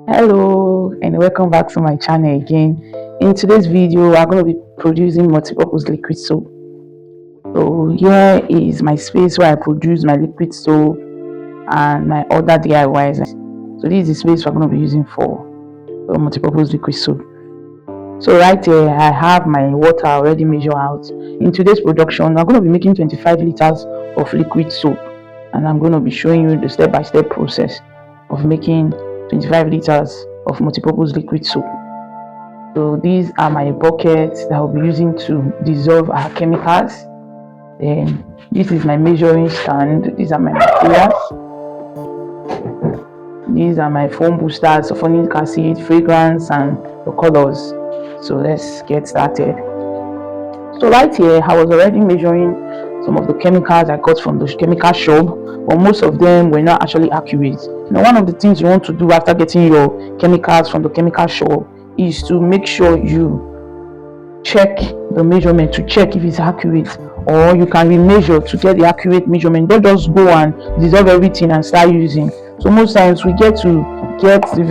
Hello and welcome back to my channel again. In today's video I'm going to be producing multi-purpose liquid soap. So here is my space where I produce my liquid soap and my other DIYs. So this is the space we're going to be using for multi-purpose liquid soap. So right here I have my water already measured out. In today's production I'm going to be making 25 liters of liquid soap, and I'm going to be showing you the step-by-step process of making 25 liters of multi-purpose liquid soap. So these are my buckets that I'll be using to dissolve our chemicals. Then this is my measuring stand. These are my materials. These are my foam boosters, sulfonic acid, fragrance, and the colors. So let's get started. So right here I was already measuring some of the chemicals I got from the chemical shop, but most of them were not actually accurate. One of the things you want to do after getting your chemicals from the chemical shop is to make sure you check the measurement to check if it's accurate, or you can remeasure to get the accurate measurement. Don't just go and dissolve everything and start using. So most times we get the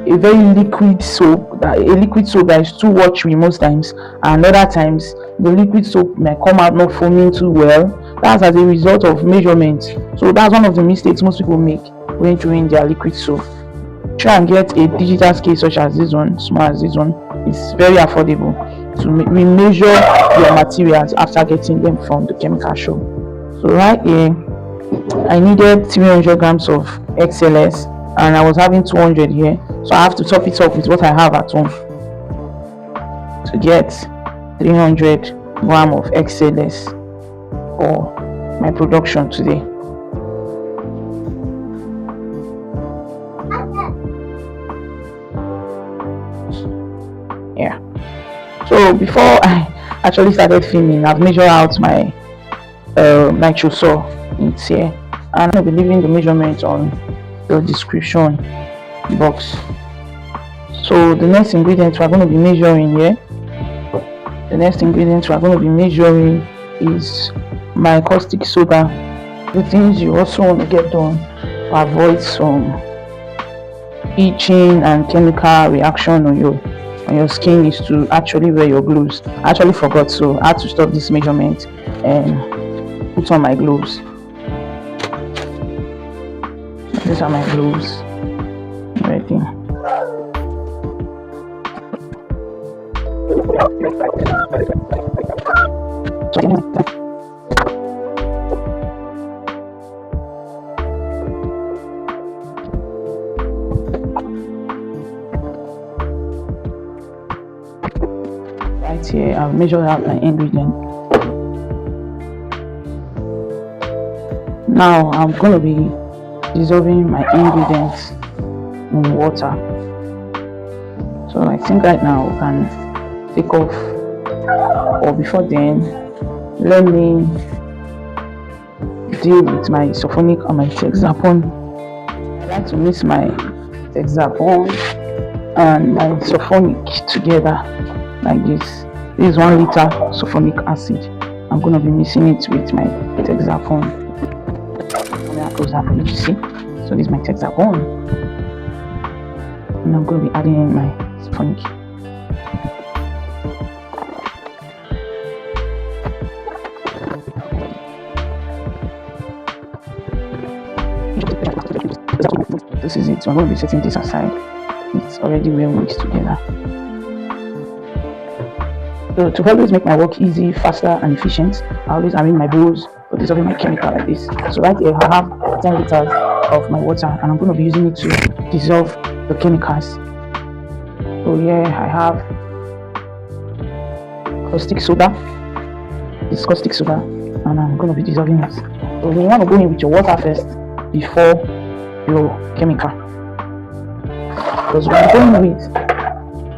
very liquid soap, a liquid soap that is too watery most times, and other times the liquid soap may come out not foaming too well. That's as a result of measurement. So that's one of the mistakes most people make when doing their liquid soap. Try and get a digital scale such as this one, small as this one. It's very affordable to remeasure your materials after getting them from the chemical shop. So right here I needed 300 grams of XLS, and I was having 200 here, so I have to top it up with what I have at home to get 300 grams of XLS for my production today. Yeah, so before I actually started filming, I've measured out my nitrosol. It's here, and I'll be leaving the measurement on the description box. So the next ingredient we're going to be measuring here, is my caustic soda. The things you also want to get done to avoid some itching and chemical reaction on your skin is to actually wear your gloves. I actually forgot, so I had to stop this measurement and put on my gloves. These are my gloves. Ready. Right here I've measured out my ingredient. Now I'm going to be dissolving my ingredients in water. So I think right now we can take off, or before then let me deal with my sulfonic and my hexapon. I like to mix my hexapon and my sulfonic together like this. This is 1 liter sulfonic acid. I'm going to be mixing it with my hexapon. Closer for you to see. So this is my hexapon, and I'm going to be adding in my sulfonic. This is it. So I'm going to be setting this aside. It's already well mixed together. So to always make my work easy, faster, and efficient, I always arrange my bowls for dissolving my chemical like this. So right here I have 10 liters of my water, and I'm going to be using it to dissolve the chemicals. So here I have caustic soda. This is caustic soda, and I'm going to be dissolving it. So you want to go in with your water first before your chemical, because when you're going with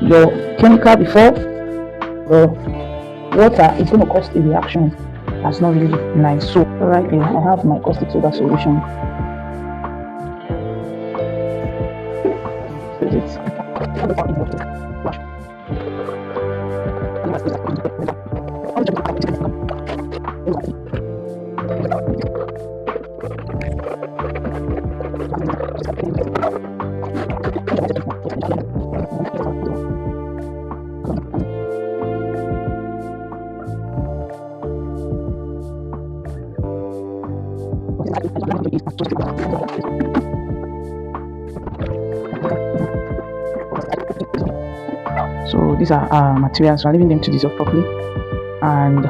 your chemical before the water, it's going to cause a reaction that's not really nice. So right here I have my caustic soda solution. So these are materials, so I'm leaving them to dissolve properly. And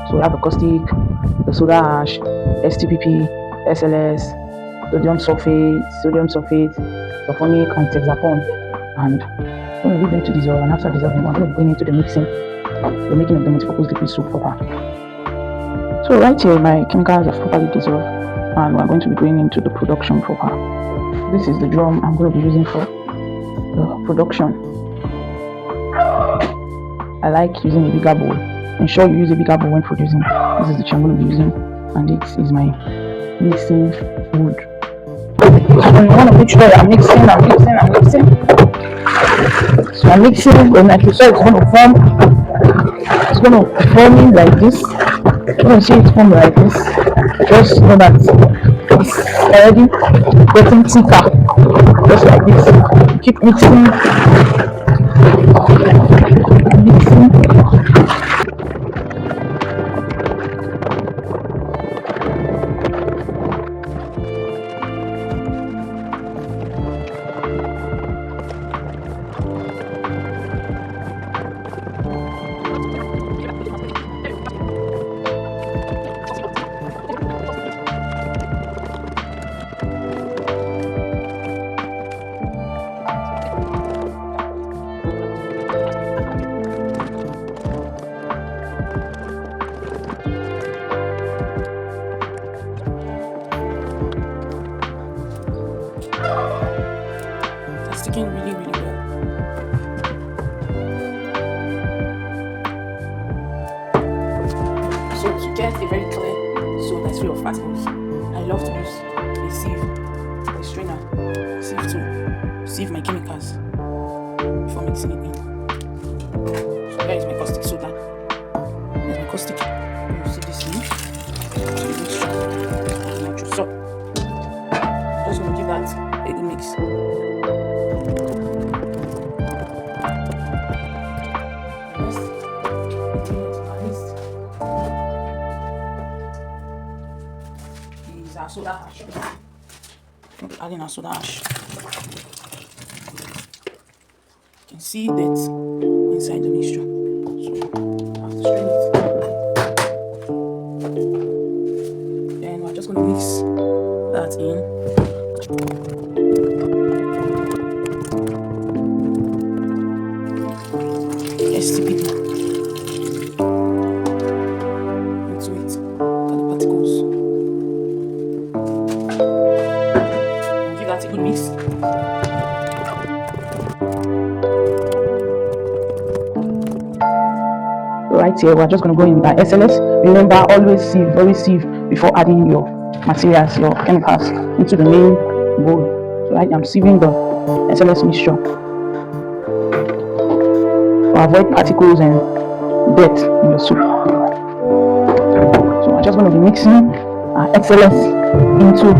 so we have the caustic, the soda ash, STPP, SLS, sodium sulfate, sulfonic, and hexapon. And I'm going to leave them to dissolve, and after dissolving, I'm going to bring into the making of the multipurpose liquid soap proper. So right here, my chemicals have properly dissolved, and we're going to be going into the production proper. This is the drum I'm going to be using for the production. I like using a bigger bowl. Ensure you use a bigger bowl when producing. This is the I'm going to be using, and this is my mixing wood. And I want to make sure I'm mixing. So I'm mixing. The nitrosol is going to form. It's going to be forming like this. You're going to see it form like this. Just know that it's already getting thicker. Just like this. Keep mixing. Sticking really well. So to get a very clear soap that's free of particles, I love to use a sieve, a strainer, sieve to sieve my chemicals before mixing it in. So here is my caustic soda. Here's my caustic. You see this leaf? So I'm just going to give that a good mix. Our soda ash. We'll be adding our soda ash. You can see that inside the mixture. So I have to strain it. Then we're just going to mix that in. STPP. Into it. Got the particles. Give that a good mix. Right here, we're just going to go in with our SLS. Remember, always sieve before adding your materials, your chemicals into the main bowl. So right, I'm sieving the SLS mixture to avoid particles and dirt in the soup. So we're just going to be mixing our SLS into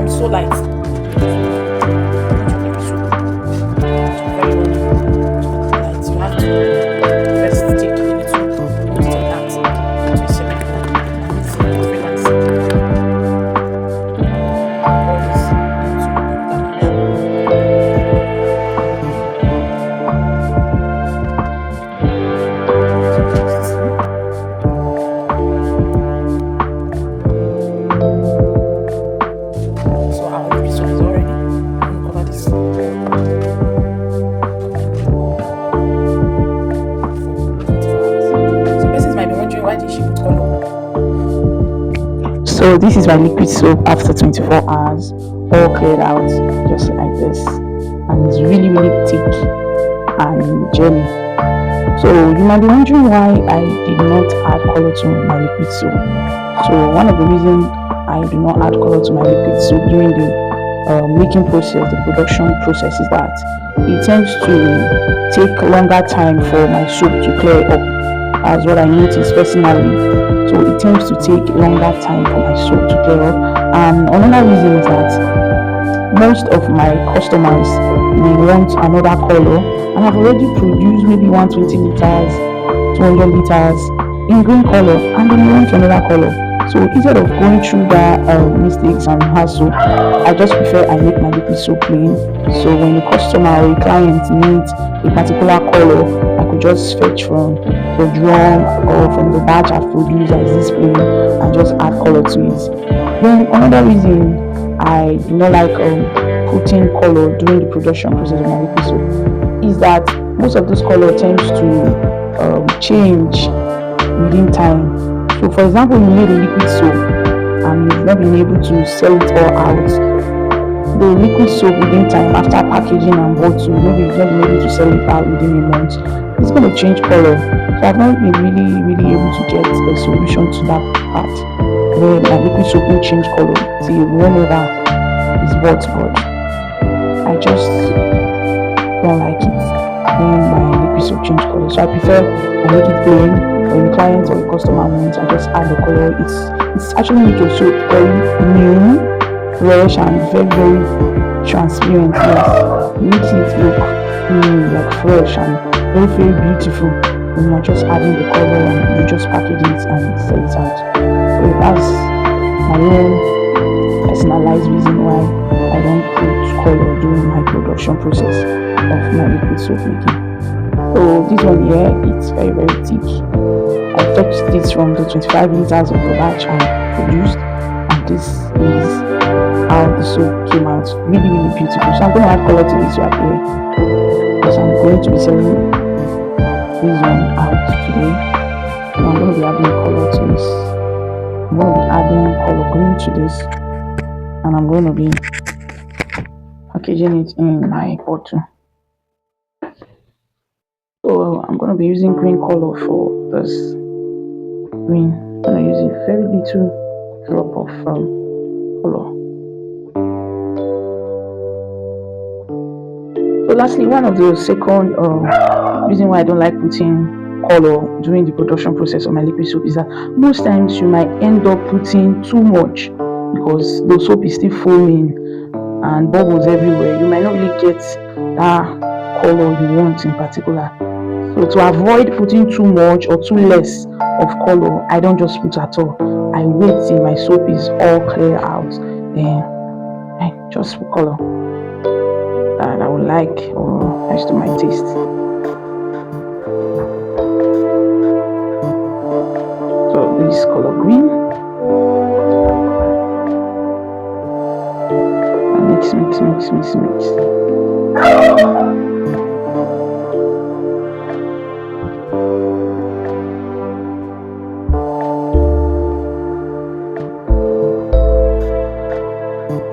So light. So this is my liquid soap after 24 hours, all cleared out, just like this, and it's really thick and jelly. So you might be wondering why I did not add color to my liquid soap. So one of the reasons I do not add color to my liquid soap during the making process, the production process, is that it tends to take longer time for my soap to clear up, as what I noticed personally. So it tends to take longer time for my soap to clear up. And another reason is that most of my customers may want another color, and I've already produced maybe 120 liters, 200 liters in green color, and they may want another color. So instead of going through that mistakes and hassle, I just prefer I make my liquid soap plain. So when a customer or a client needs a particular color, I could just fetch from the drum or from the batch I've produced as this plain and just add color to it. Then another reason I do not like putting color during the production process of my liquid soap is that most of this color tends to change within time. So for example, you made a liquid soap and you've not been able to sell it all out. The liquid soap within time, after packaging and bottle, maybe you've not been able to sell it out within a month, it's going to change color. So I've not been really able to get a solution to that part where my liquid soap will change color till whenever it's bought, but I just don't like it when my liquid soap change color. So I prefer I make it plain. When the client or the customer wants, I just add the color. It's actually make your soap very new, fresh, and very transparent. Yes, it makes it look new, like fresh and very beautiful. When you're just adding the color and you just package it and sell it out. So that's my own personalized reason why I don't put color during my production process of my liquid soap making. So this one here, it's very thick. I fetched this from the 25 liters of the batch I produced, and this is how the soap came out. Really beautiful. So I'm going to add color to this right here because I'm going to be selling this one out today. So I'm going to be adding color to this. I'm going to be adding color green to this, and I'm going to be packaging it in my bottle. So I'm going to be using green color for this green. I'm going to use a very little drop of color. So lastly, one of the second reason why I don't like putting color during the production process of my liquid soap is that most times you might end up putting too much because the soap is still foaming and bubbles everywhere. You might not really get that color you want in particular. So to avoid putting too much or too less of color, I don't just put at all. I wait till my soap is all clear out, then I just put color that I would like or nice to my taste. So this color green, and mix.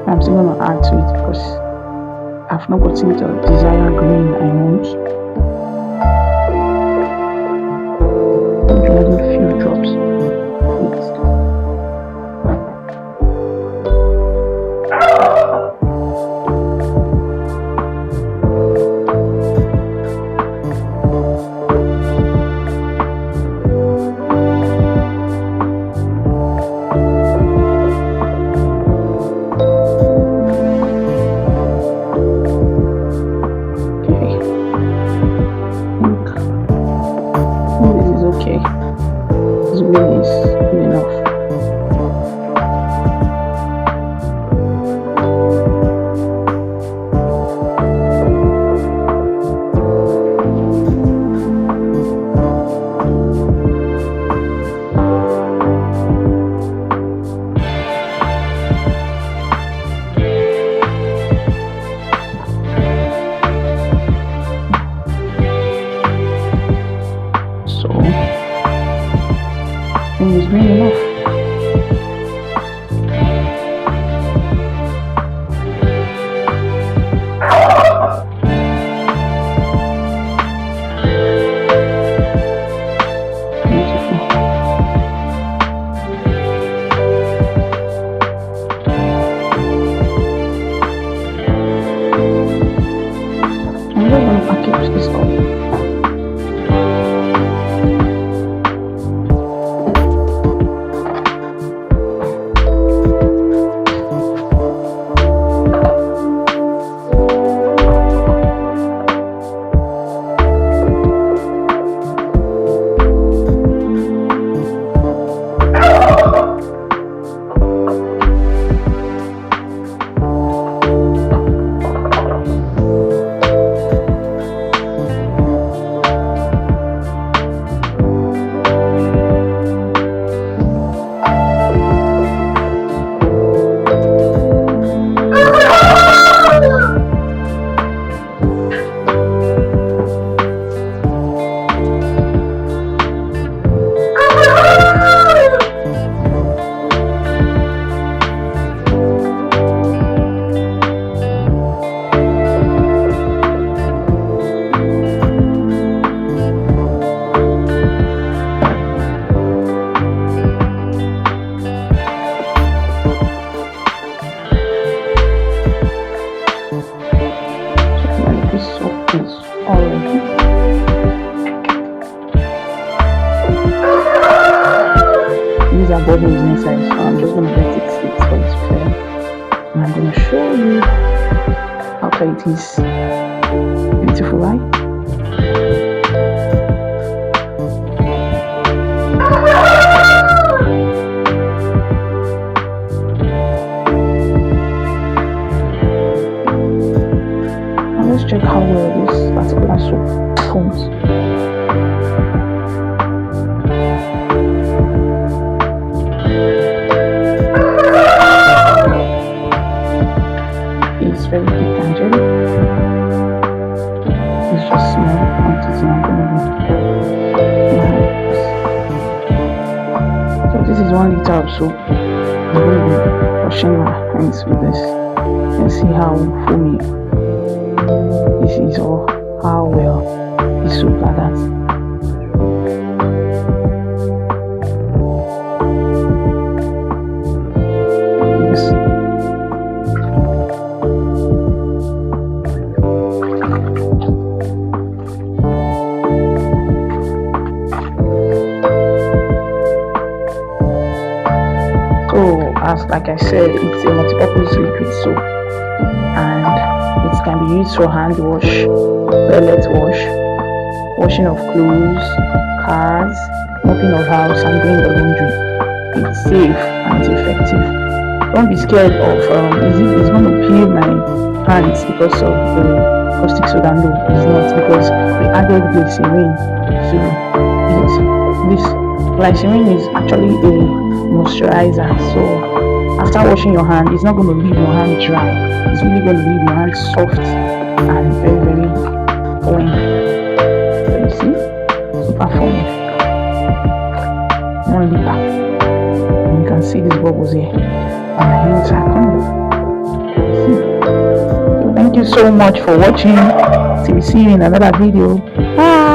I'm still going to add to it because I've not gotten the desired green I want. I'm adding a few drops. I'm going to show you after it is beautiful, right? Now let's check how well this particular soap foams. It's very big and jelly. It's just small quantity. I'm going to so this is 1 liter of soap. I'm going to be washing my hands with this and see how foamy this is, or how well the soap lathers. So, as like I said, it's a multi-purpose liquid soap, and it can be used for hand wash, toilet wash, washing of clothes, cars, mopping of house, and doing the laundry. It's safe and it's effective. Don't be scared of it's going to peel my hands because of the caustic soda. No, it's not, because we added glycerin to it. This glycerin is actually a moisturizer, so after washing your hand, it's not going to leave your hand dry. It's really going to leave your hand soft and very, very foamy. So you see, super foamy. 1 liter. And you can see these bubbles here. And my hands are coming. See. So thank you so much for watching. Till we see you in another video. Bye.